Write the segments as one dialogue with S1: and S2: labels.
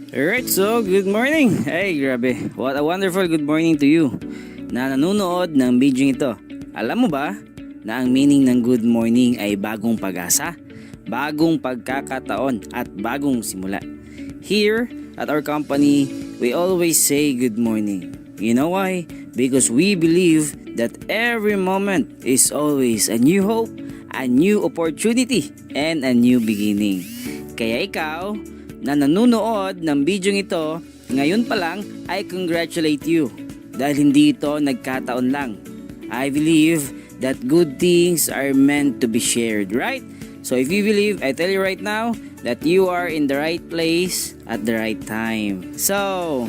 S1: Alright, so good morning. Hey, grabe. What a wonderful good morning to you na nanonood ng video ito. Alam mo ba na ang meaning ng good morning ay bagong pag-asa, bagong pagkakataon at bagong simula. Here at our company, we always say good morning. You know why? Because we believe that every moment is always a new hope, a new opportunity, and a new beginning. Kaya ikaw, na nanonood ng video ito, ngayon pa lang, I congratulate you. Dahil hindi ito nagkataon lang. I believe that good things are meant to be shared, right? So if you believe, I tell you right now, that you are in the right place at the right time. So,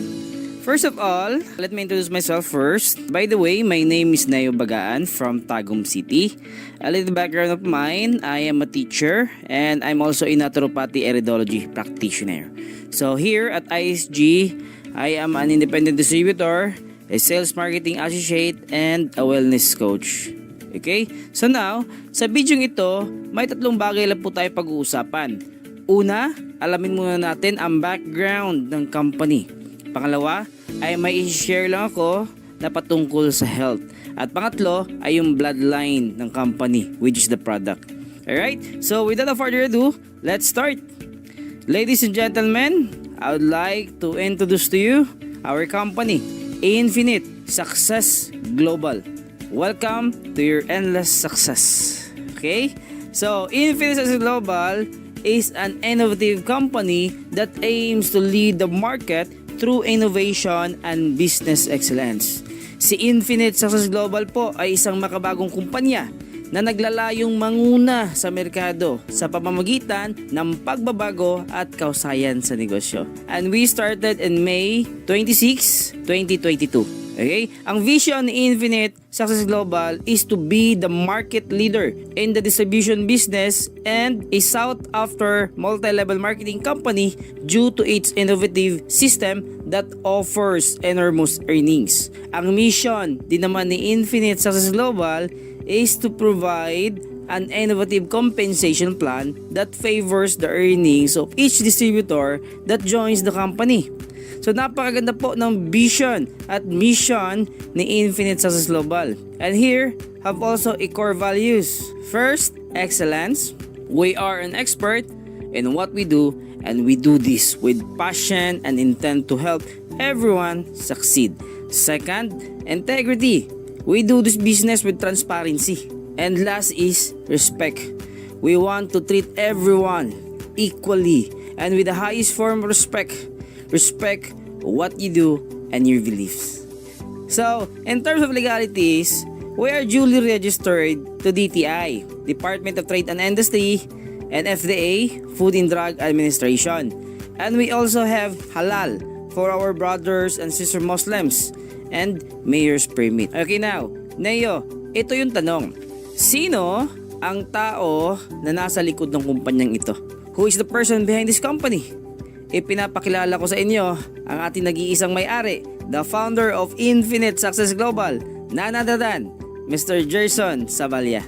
S1: first of all, let me introduce myself first. By the way, my name is Nayo Bagaan from Tagum City. A little background of mine, I am a teacher and I'm also a naturopathy iridology practitioner. So here at ISG, I am an independent distributor, a sales marketing associate, and a wellness coach. Okay? So now, sa video ito, may tatlong bagay lang po tayo pag-uusapan. Una, alamin muna natin ang background ng company. Pangalawa, ay may i-share lang ako na patungkol sa health. At pangatlo ay yung bloodline ng company, which is the product. Alright? So without further ado, let's start! Ladies and gentlemen, I would like to introduce to you our company, Infinite Success Global. Welcome to your endless success. Okay? So Infinite Success Global is an innovative company that aims to lead the market through innovation and business excellence. Si Infinite Success Global po ay isang makabagong kumpanya na naglalayong manguna sa merkado sa pamamagitan ng pagbabago at kausayan sa negosyo. And we started in May 26, 2022. Okay? Ang vision ni Infinite Success Global is to be the market leader in the distribution business and a sought-after multi-level marketing company due to its innovative system that offers enormous earnings. Ang mission din naman ni Infinite Success Global is to provide an innovative compensation plan that favors the earnings of each distributor that joins the company. So napakaganda po ng vision at mission ni Infinite Success Global. And here have also a core values. First, excellence. We are an expert in what we do and we do this with passion and intent to help everyone succeed. Second, integrity. We do this business with transparency. And last is respect. We want to treat everyone equally and with the highest form of respect. Respect what you do and your beliefs. So, in terms of legalities, we are duly registered to DTI, Department of Trade and Industry, and FDA, Food and Drug Administration. And we also have halal for our brothers and sister Muslims and mayor's permit. Okay now, Neo, ito yung tanong. Sino ang tao na nasa likod ng kumpanyang ito? Who is the person behind this company? Ipinapakilala ko sa inyo ang ating nag-iisang may-ari, the founder of Infinite Success Global, none other than Mr. Gerson Zavalya.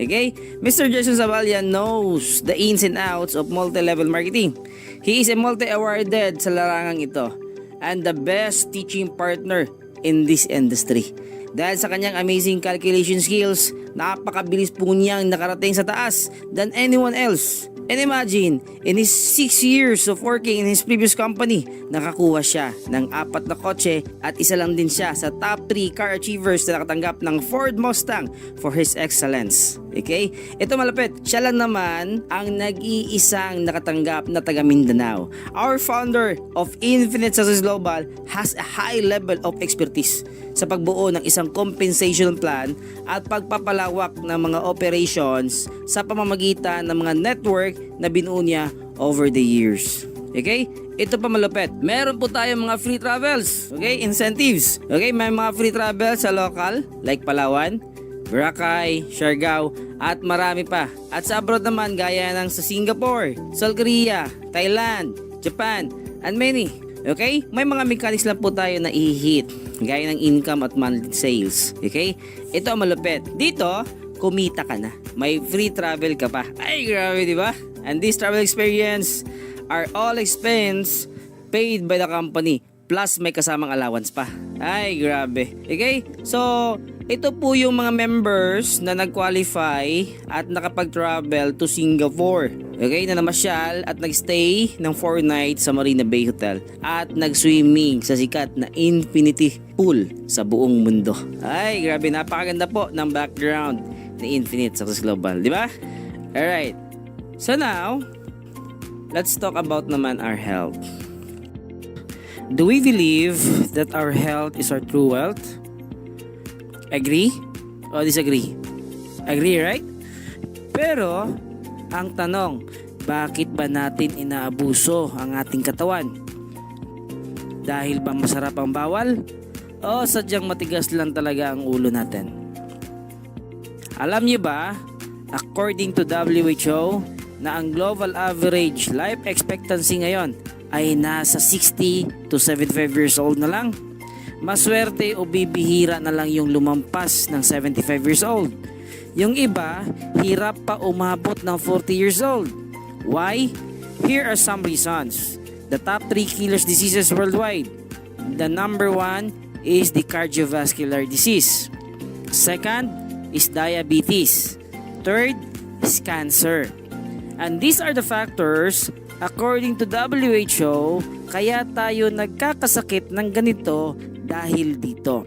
S1: Okay? Mr. Gerson Zavalya knows the ins and outs of multi-level marketing. He is a multi-awarded sa larangang ito and the best teaching partner in this industry. Dahil sa kanyang amazing calculation skills, napakabilis po niyang nakarating sa taas than anyone else. And imagine, in his 6 years of working in his previous company, nakakuha siya ng 4 na kotse at isa lang din siya sa top 3 car achievers na nakatanggap ng Ford Mustang for his excellence. Okay? Ito malapit, siya lang naman ang nag-iisang nakatanggap na taga Mindanao. Our founder of Infinite Success Global has a high level of expertise sa pagbuo ng isang compensation plan at pagpapalawak ng mga operations sa pamamagitan ng mga network na binuo niya over the years. Okay? Ito pa malupit. Meron po tayong mga free travels. Okay? Incentives. Okay? May mga free travels sa local like Palawan, Boracay, Siargao, at marami pa. At sa abroad naman gaya ng sa Singapore, South Korea, Thailand, Japan, and many. Okay? May mga mechanics lang po tayo na i-hit gaya ng income at monthly sales. Okay? Ito ang malupit. Dito, kumita ka na. May free travel ka pa. Ay, grabe, di ba? And this travel experience are all expense paid by the company plus may kasamang allowance pa. Ay, grabe. Okay? So, ito po yung mga members na nag-qualify at nakapag-travel to Singapore. Okay? Na namasyal at nagstay ng 4 nights sa Marina Bay Hotel at nag-swimming sa sikat na infinity pool sa buong mundo. Ay, grabe. Napakaganda po ng background ni Infinite Success Global. Di ba? Alright. So now, let's talk about naman our health. Do we believe that our health is our true wealth? Agree or disagree? Agree, right? Pero, ang tanong, bakit ba natin inaabuso ang ating katawan? Dahil ba masarap ang bawal? O sadyang matigas lang talaga ang ulo natin? Alam niyo ba, according to WHO, na ang global average life expectancy ngayon ay nasa 60 to 75 years old na lang. Maswerte o bibihira na lang yung lumampas ng 75 years old. Yung iba, hirap pa umabot ng 40 years old. Why? Here are some reasons. The top 3 killers diseases worldwide. The number 1 is the cardiovascular disease. Second is diabetes. Third is cancer. And these are the factors according to WHO, kaya tayo nagkakasakit ng ganito dahil dito.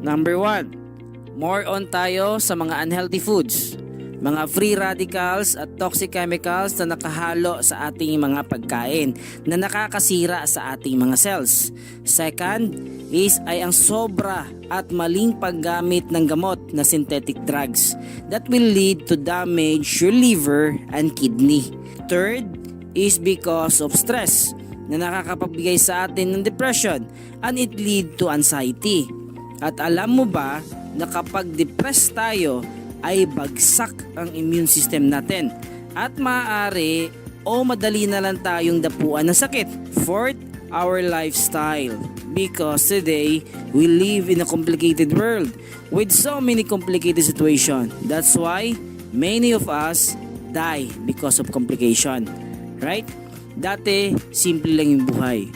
S1: Number 1, more on tayo sa mga unhealthy foods. Mga free radicals at toxic chemicals na nakahalo sa ating mga pagkain na nakakasira sa ating mga cells. Second is ay ang sobra at maling paggamit ng gamot na synthetic drugs that will lead to damage your liver and kidney. Third is because of stress na nakakapagbigay sa atin ng depression and it lead to anxiety. At alam mo ba na kapag depressed tayo ay bagsak ang immune system natin at maaari o madali na lang tayong dapuan ng sakit. Fourth, our lifestyle, because today we live in a complicated world with so many complicated situations. That's why many of us die because of complication. Right? Dati, simple lang yung buhay.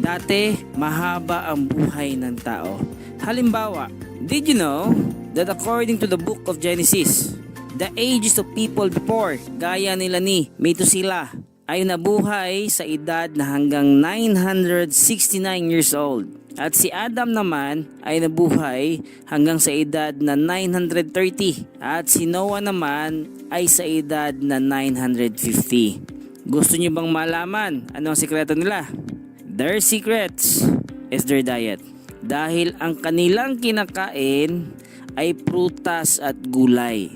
S1: Dati, mahaba ang buhay ng tao. Halimbawa, did you know that according to the book of Genesis, the ages of people before, gaya nila ni Methuselah, ay nabuhay sa edad na hanggang 969 years old. At si Adam naman ay nabuhay hanggang sa edad na 930. At si Noah naman ay sa edad na 950. Gusto niyo bang malaman ano ang sikreto nila? Their secrets is their diet. Dahil ang kanilang kinakain ay prutas at gulay.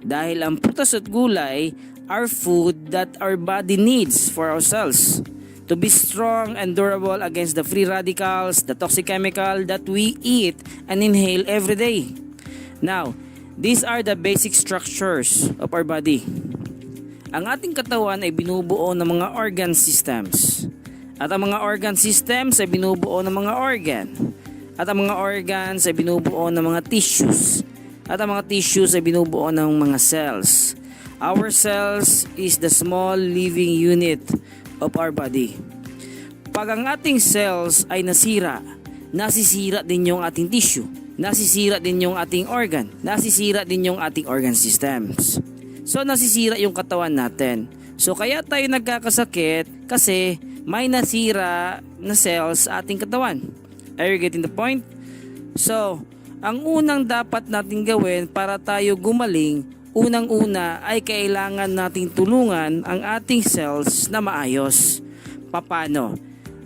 S1: Dahil ang prutas at gulay are food that our body needs for ourselves to be strong and durable against the free radicals, the toxic chemical that we eat and inhale every day. Now, these are the basic structures of our body. Ang ating katawan ay binubuo ng mga organ systems. At ang mga organ systems ay binubuo ng mga organ. At ang mga organs ay binubuo ng mga tissues. At ang mga tissues ay binubuo ng mga cells. Our cells is the small living unit of our body. Pag ang ating cells ay nasira, nasisira din yung ating tissue. Nasisira din yung ating organ. Nasisira din yung ating organ systems. So nasisira yung katawan natin. So kaya tayo nagkakasakit kasi may nasira na cells sa ating katawan. Are you getting the point? So, ang unang dapat natin gawin para tayo gumaling, unang-una ay kailangan nating tulungan ang ating cells na maayos. Paano?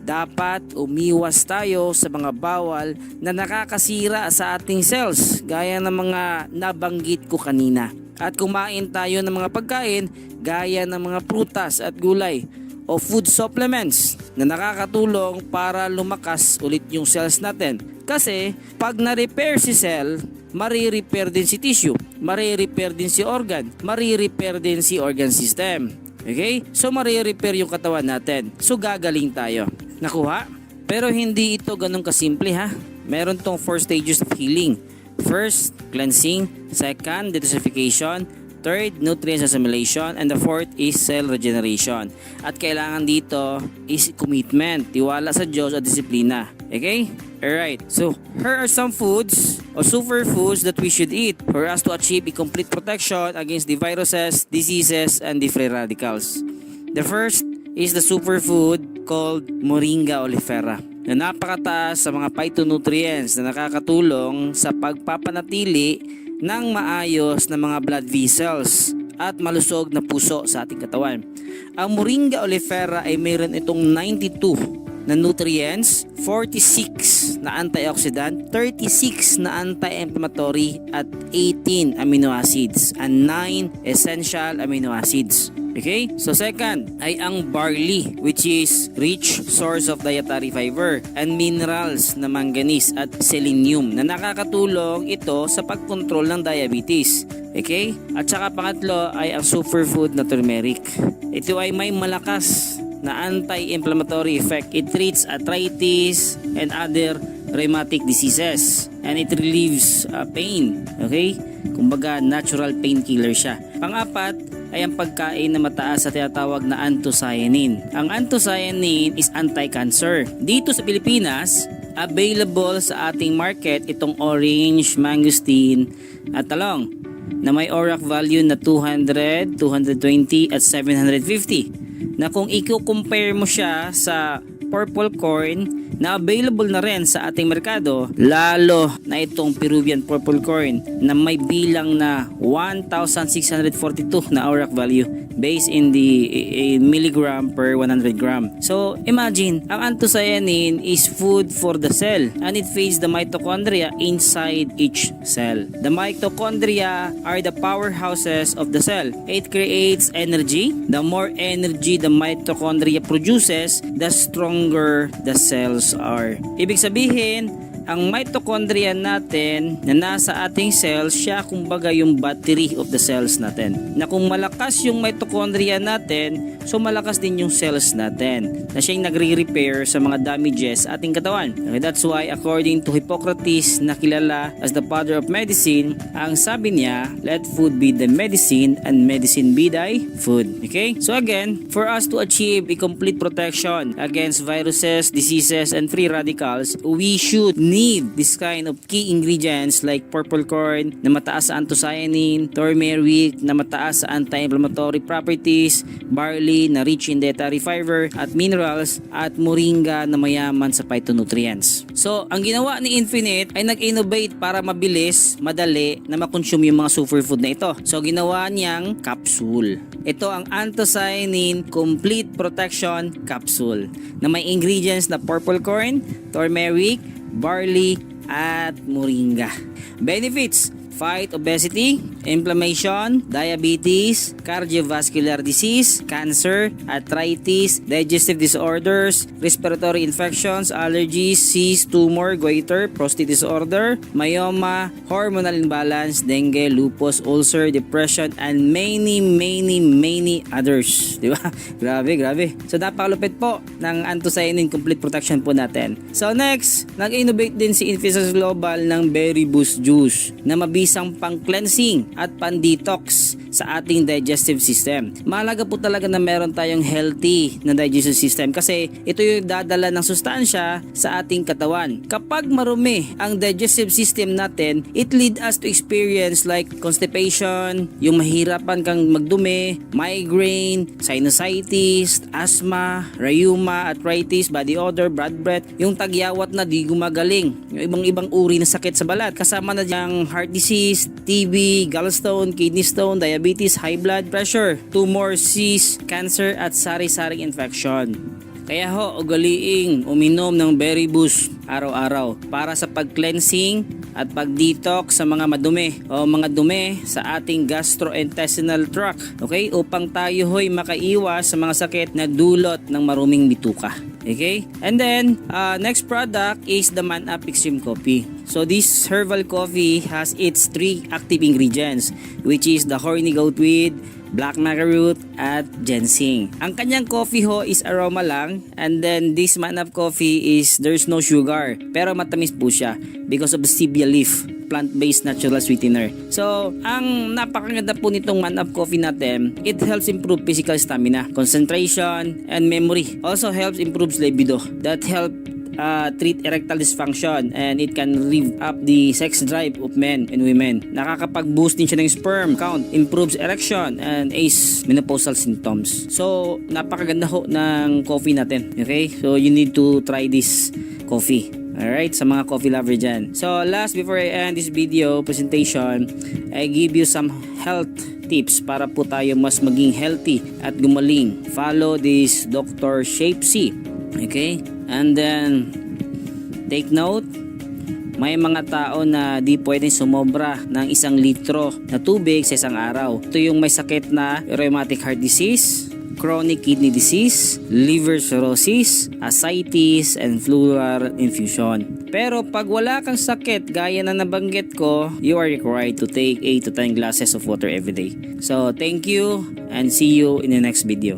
S1: Dapat umiwas tayo sa mga bawal na nakakasira sa ating cells gaya ng mga nabanggit ko kanina. At kumain tayo ng mga pagkain gaya ng mga prutas at gulay o food supplements na nakakatulong para lumakas ulit yung cells natin. Kasi pag na-repair si cell, mari-repair din si tissue, mari-repair din si organ, mari-repair din si organ system. Okay? So mari-repair yung katawan natin. So gagaling tayo. Nakuha? Pero hindi ito ganun kasimple ha. Meron tong 4 stages of healing. First, cleansing. Second, detoxification. Third, nutrients assimilation. And the fourth is cell regeneration. At kailangan dito is commitment, tiwala sa Diyos at disiplina. Okay? Alright, so here are some foods or superfoods that we should eat for us to achieve a complete protection against the viruses, diseases, and the free radicals. The first is the superfood called Moringa oleifera na napakataas sa mga phytonutrients na nakakatulong sa pagpapanatili ng maayos na mga blood vessels at malusog na puso sa ating katawan. Ang Moringa oleifera ay mayroon itong 92 na nutrients, 46 na antioxidant, 36 na anti-inflammatory at 18 amino acids and 9 essential amino acids. Okay? So second ay ang barley, which is rich source of dietary fiber and minerals na manganese at selenium na nakakatulong ito sa pagkontrol ng diabetes. Okay? At saka pangatlo ay ang superfood na turmeric. Ito ay may malakas na anti-inflammatory effect. It treats arthritis and other rheumatic diseases and it relieves pain. Okay? Kumbaga natural painkiller siya. Pang-apat ay ang pagkain na mataas sa tinatawag na anthocyanin. Ang anthocyanin is anti-cancer. Dito sa Pilipinas, available sa ating market itong orange, mangosteen at talong na may ORAC value na 200, 220 at 750. Na kung i-compare mo siya sa purple corn na available na rin sa ating merkado, lalo na itong Peruvian purple corn na may bilang na 1,642 na ORAC value based in the milligram per 100 gram. So imagine, ang anthocyanin is food for the cell and it feeds the mitochondria inside each cell. The mitochondria are the powerhouses of the cell. It creates energy. The more energy the mitochondria produces, the stronger the cells are. Ibig sabihin, ang mitochondria natin na nasa ating cells, siya kumbaga yung battery of the cells natin. Na kung malakas yung mitochondria natin, so malakas din yung cells natin. Na siyang nagre-repair sa mga damages sa ating katawan. Okay, that's why according to Hippocrates na kilala as the father of medicine, ang sabi niya, let food be the medicine and medicine be thy food. Okay? So again, for us to achieve a complete protection against viruses, diseases, and free radicals, we should need this kind of key ingredients like purple corn na mataas sa anthocyanin, turmeric na mataas sa anti-inflammatory properties, barley na rich in dietary fiber at minerals, at moringa na mayaman sa phytonutrients. So, ang ginawa ni Infinite ay nag-innovate para mabilis, madali na makonsume yung mga superfood na ito. So, ginawa niyang capsule. Ito ang anthocyanin complete protection capsule na may ingredients na purple corn, turmeric, barley, at moringa. Benefits: fight obesity, inflammation, diabetes, cardiovascular disease, cancer, arthritis, digestive disorders, respiratory infections, allergies, cyst, tumor, goiter, prostate disorder, myoma, hormonal imbalance, dengue, lupus, ulcer, depression, and many others. Di ba? Grabe. So, napakalupit po ng anthocyanin complete protection po natin. So, next, nag-innovate din si Infosys Global ng Berry Boost Juice na isang pang-cleansing at pan-detox sa ating digestive system. Mahalaga po talaga na meron tayong healthy na digestive system kasi ito yung dadala ng sustansya sa ating katawan. Kapag marumi ang digestive system natin, it lead us to experience like constipation, yung mahirapan kang magdumi, migraine, sinusitis, asthma, rheuma, arthritis, body odor, bad breath, yung tagyawat na di gumagaling, yung ibang uri ng sakit sa balat, kasama na diyang heart disease, TB, gallstone, kidney stone, diabetes, high blood pressure, tumor, cyst, cancer, at sari-saring infection. Kaya ho, ugaliing uminom ng Berry Boost araw-araw para sa pag-cleansing at pag-detox sa mga madumi o mga dumi sa ating gastrointestinal tract. Okay? Upang tayo ho'y makaiwas sa mga sakit na dulot ng maruming bituka. Okay? And then, next product is the Man-Up Extreme Coffee. So, this herbal coffee has its 3 active ingredients, which is the horny goatweed, black maca root, at ginseng. Ang kanyang coffee ho is aroma lang, and then this Man-Up coffee is there's no sugar, pero matamis po siya because of the stevia leaf. plant-based natural sweetener. So, ang napakaganda po nitong Man Up Coffee natin, it helps improve physical stamina, concentration, and memory. Also helps improves libido. That help treat erectile dysfunction, and it can rev up the sex drive of men and women. Nakakapag-boost din siya ng sperm count, improves erection, and ease menopausal symptoms. So, napakaganda ho ng coffee natin. Okay? So, you need to try this coffee. Alright, sa mga coffee lover dyan. So, last, before I end this video presentation, I give you some health tips para po tayo mas maging healthy at gumaling. Follow this Dr. Shape C. Okay? And then, take note, may mga tao na di pwedeng sumobra ng 1 litro na tubig sa isang araw. Ito yung may sakit na rheumatic heart disease, chronic kidney disease, liver cirrhosis, ascites, and pleural infusion. Pero pag wala kang sakit gaya na nabanggit ko, you are required to take 8 to 10 glasses of water every day. So, thank you and see you in the next video.